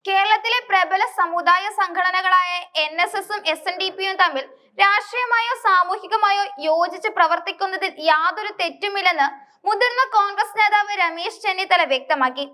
കേരളത്തിലെ പ്രബല സമുദായ സംഘടനകളായ NSSും SNDPയും തമ്മിൽ രാഷ്ട്രീയമായോ സാമൂഹികമായോ യോജിച്ച് പ്രവർത്തിക്കുന്നതിൽ യാതൊരു തെറ്റുമില്ലെന്ന് മുതിർന്ന കോൺഗ്രസ് നേതാവ് രമേശ് ചെന്നിത്തല വ്യക്തമാക്കി.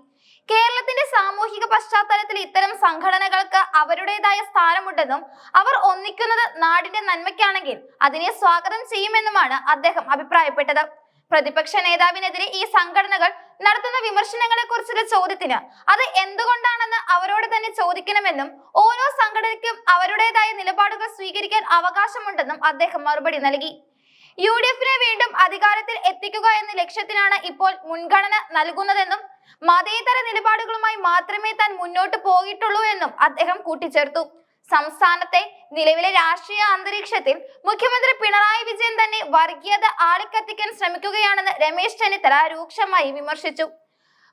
കേരളത്തിന്റെ സാമൂഹിക പശ്ചാത്തലത്തിൽ ഇത്തരം സംഘടനകൾക്ക് അവരുടേതായ സ്ഥാനമുണ്ടെന്നും അവർ ഒന്നിക്കുന്നത് നാടിന്റെ നന്മയ്ക്കാണെങ്കിൽ അതിനെ സ്വാഗതം ചെയ്യുമെന്നുമാണ് അദ്ദേഹം അഭിപ്രായപ്പെട്ടത്. പ്രതിപക്ഷ നേതാവിനെതിരെ ഈ സംഘടനകൾ നടത്തുന്ന വിമർശനങ്ങളെ കുറിച്ചുള്ള ചോദ്യത്തിന് അത് എന്തുകൊണ്ടാണെന്ന് അവരോട് തന്നെ ചോദിക്കണമെന്നും ഓരോ സംഘടനയ്ക്കും അവരുടേതായ നിലപാടുകൾ സ്വീകരിക്കാൻ അവകാശമുണ്ടെന്നും അദ്ദേഹം മറുപടി നൽകി. UDFനെ വീണ്ടും അധികാരത്തിൽ എത്തിക്കുക എന്ന ലക്ഷ്യത്തിനാണ് ഇപ്പോൾ മുൻഗണന നൽകുന്നതെന്നും മതേതര നിലപാടുകളുമായി മാത്രമേ താൻ മുന്നോട്ട് പോയിട്ടുള്ളൂ എന്നും അദ്ദേഹം കൂട്ടിച്ചേർത്തു. സംസ്ഥാനത്തെ നിലവിലെ രാഷ്ട്രീയ അന്തരീക്ഷത്തിൽ മുഖ്യമന്ത്രി പിണറായി വിജയൻ തന്നെ വർഗീയത ആളിക്കത്തിക്കാൻ ശ്രമിക്കുകയാണെന്ന് രമേശ് ചെന്നിത്തല രൂക്ഷമായി വിമർശിച്ചു.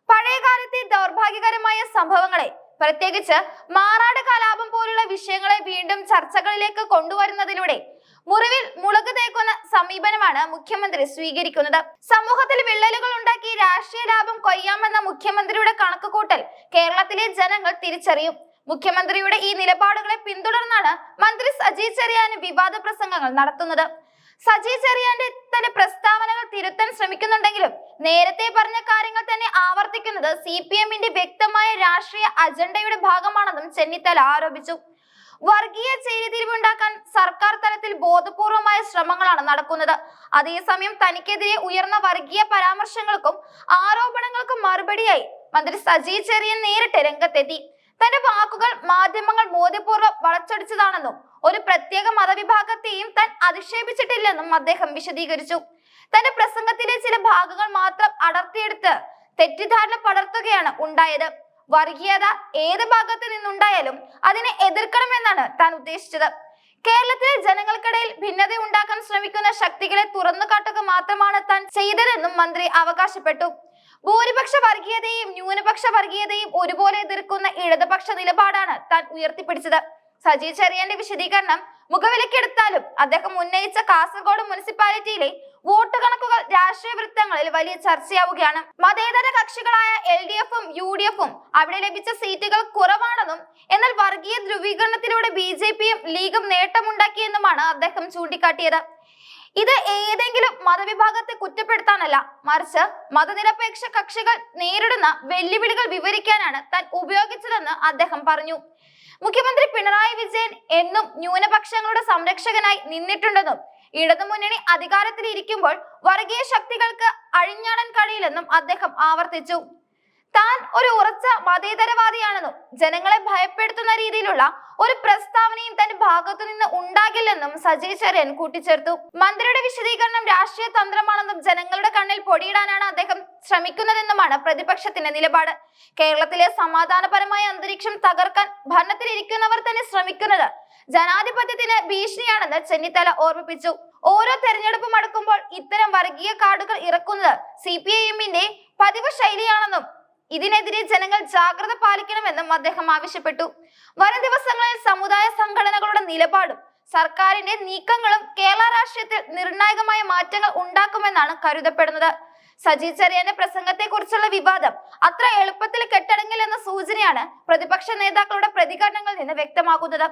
പഴയകാലത്തെ ദൗർഭാഗ്യകരമായ സംഭവങ്ങളെ, പ്രത്യേകിച്ച് മാറാട് കലാപം പോലുള്ള വിഷയങ്ങളെ വീണ്ടും ചർച്ചകളിലേക്ക് കൊണ്ടുവരുന്നതിലൂടെ മുറിവിൽ മുളക് തേക്കുന്ന സമീപനമാണ് മുഖ്യമന്ത്രി സ്വീകരിക്കുന്നത്. സമൂഹത്തിൽ വിള്ളലുകൾ ഉണ്ടാക്കി രാഷ്ട്രീയ ലാഭം കൊയ്യാമെന്ന മുഖ്യമന്ത്രിയുടെ കണക്കുകൂട്ടൽ കേരളത്തിലെ ജനങ്ങൾ തിരിച്ചറിയും. മുഖ്യമന്ത്രിയുടെ ഈ നിലപാടുകളെ പിന്തുടർന്നാണ് മന്ത്രി സജി ചെറിയാൻ വിവാദ പ്രസംഗങ്ങൾ നടത്തുന്നത്. സജി ചെറിയാന്റെ തന്റെ പ്രസ്താവനകൾ തിരുത്താൻ ശ്രമിക്കുന്നുണ്ടെങ്കിലും നേരത്തെ പറഞ്ഞ കാര്യങ്ങൾ തന്നെ ആവർത്തിക്കുന്നത് CPMന്റെ വ്യക്തമായ രാഷ്ട്രീയ അജണ്ടയുടെ ഭാഗമാണെന്നും ചെന്നിത്തല ആരോപിച്ചു. വർഗീയ ചേരിതിരിവുണ്ടാക്കാൻ സർക്കാർ തലത്തിൽ ബോധപൂർവമായ ശ്രമങ്ങളാണ് നടക്കുന്നത്. അതേസമയം തനിക്കെതിരെ ഉയർന്ന വർഗീയ പരാമർശങ്ങൾക്കും ആരോപണങ്ങൾക്കും മറുപടിയായി മന്ത്രി സജി ചെറിയാൻ നേരിട്ട് രംഗത്തെത്തി. തന്റെ വാക്കുകൾ മാധ്യമങ്ങൾ ബോധ്യപൂർവ്വം വളച്ചൊടിച്ചതാണെന്നും ഒരു പ്രത്യേക മതവിഭാഗത്തെയും താൻ അധിക്ഷേപിച്ചിട്ടില്ലെന്നും അദ്ദേഹം വിശദീകരിച്ചു. തന്റെ പ്രസംഗത്തിലെ ചില ഭാഗങ്ങൾ മാത്രം അടർത്തിയെടുത്ത് തെറ്റിദ്ധാരണ പടർത്തുകയാണ് ഉണ്ടായത്. വർഗീയത ഏത് ഭാഗത്ത് നിന്നുണ്ടായാലും അതിനെ എതിർക്കണമെന്നാണ് താൻ ഉദ്ദേശിച്ചത്. കേരളത്തിലെ ജനങ്ങൾക്കിടയിൽ ഭിന്നത ഉണ്ടാക്കാൻ ശ്രമിക്കുന്ന ശക്തികളെ തുറന്നു കാട്ടുക മാത്രമാണ് താൻ ചെയ്തതെന്നും മന്ത്രി അവകാശപ്പെട്ടു. ഭൂരിപക്ഷ വർഗീയതയും ന്യൂനപക്ഷ വർഗീയതയും ഒരുപോലെ എതിർക്കുന്ന ഇടതുപക്ഷ നിലപാടാണ് താൻ ഉയർത്തിപ്പിടിച്ചത്. സജി ചെറിയാന്റെ വിശദീകരണം മുഖവിലക്കെടുത്താലും അദ്ദേഹം ഉന്നയിച്ച കാസർഗോഡ് മുനിസിപ്പാലിറ്റിയിലെ വോട്ട് കണക്കുകൾ രാഷ്ട്രീയ വൃത്തങ്ങളിൽ വലിയ ചർച്ചയാവുകയാണ്. മതേതര കക്ഷികളായ LDFും UDFും അവിടെ ലഭിച്ച സീറ്റുകൾ കുറവാണെന്നും എന്നാൽ വർഗീയ ധ്രുവീകരണത്തിലൂടെ BJPയും ലീഗും നേട്ടമുണ്ടാക്കിയെന്നുമാണ് അദ്ദേഹം ചൂണ്ടിക്കാട്ടിയത്. ഇത് ഏതെങ്കിലും മതവിഭാഗത്തെ കുറ്റപ്പെടുത്താനല്ല, മറിച്ച് മതനിരപേക്ഷ കക്ഷികൾ നേരിടുന്ന വെല്ലുവിളികൾ വിവരിക്കാനാണ് താൻ ഉപയോഗിച്ചതെന്ന് അദ്ദേഹം പറഞ്ഞു. മുഖ്യമന്ത്രി പിണറായി വിജയൻ എന്നും ന്യൂനപക്ഷങ്ങളുടെ സംരക്ഷകനായി നിന്നിട്ടുണ്ടെന്നും ഇടതുമുന്നണി അധികാരത്തിൽ ഇരിക്കുമ്പോൾ വർഗീയ ശക്തികൾക്ക് അഴിഞ്ഞാടാൻ കഴിയില്ലെന്നും അദ്ദേഹം ആവർത്തിച്ചു. താൻ ഒരു ഉറച്ച മതേതരവാദിയാണെന്നും ജനങ്ങളെ ഭയപ്പെടുത്തുന്ന രീതിയിലുള്ള ഒരു പ്രസ്താവനയും തന്റെ ഭാഗത്തു നിന്ന് ഉണ്ടാകില്ലെന്നും സജി ചെറിയാൻ കൂട്ടിച്ചേർത്തു. മന്ത്രിയുടെ വിശദീകരണം രാഷ്ട്രീയ തന്ത്രമാണെന്നും ജനങ്ങളുടെ കണ്ണിൽ പൊടിയിടാനാണ് അദ്ദേഹം ശ്രമിക്കുന്നതെന്നുമാണ് പ്രതിപക്ഷത്തിന്റെ നിലപാട്. കേരളത്തിലെ സമാധാനപരമായ അന്തരീക്ഷം തകർക്കാൻ ഭരണത്തിലിരിക്കുന്നവർ തന്നെ ശ്രമിക്കുന്നത് ജനാധിപത്യത്തിന് ഭീഷണിയാണെന്ന് ചെന്നിത്തല ഓർമ്മിപ്പിച്ചു. ഓരോ തെരഞ്ഞെടുപ്പും അടുക്കുമ്പോൾ ഇത്തരം വർഗീയ കാർഡുകൾ ഇറക്കുന്നത് CPIMന്റെ പതിവ് ശൈലിയാണെന്നും ഇതിനെതിരെ ജനങ്ങൾ ജാഗ്രത പാലിക്കണമെന്നും അദ്ദേഹം ആവശ്യപ്പെട്ടു. വരും ദിവസങ്ങളിൽ സമുദായ സംഘടനകളുടെ നിലപാടും സർക്കാരിന്റെ നീക്കങ്ങളും കേരള രാഷ്ട്രീയത്തിൽ നിർണായകമായ മാറ്റങ്ങൾ ഉണ്ടാക്കുമെന്നാണ് കരുതപ്പെടുന്നത്. സജി ചെറിയാന്റെ പ്രസംഗത്തെ കുറിച്ചുള്ള വിവാദം അത്ര എളുപ്പത്തിൽ കെട്ടടങ്ങില്ലെന്ന സൂചനയാണ് പ്രതിപക്ഷ നേതാക്കളുടെ പ്രതികരണങ്ങളിൽ നിന്ന് വ്യക്തമാകുന്നത്.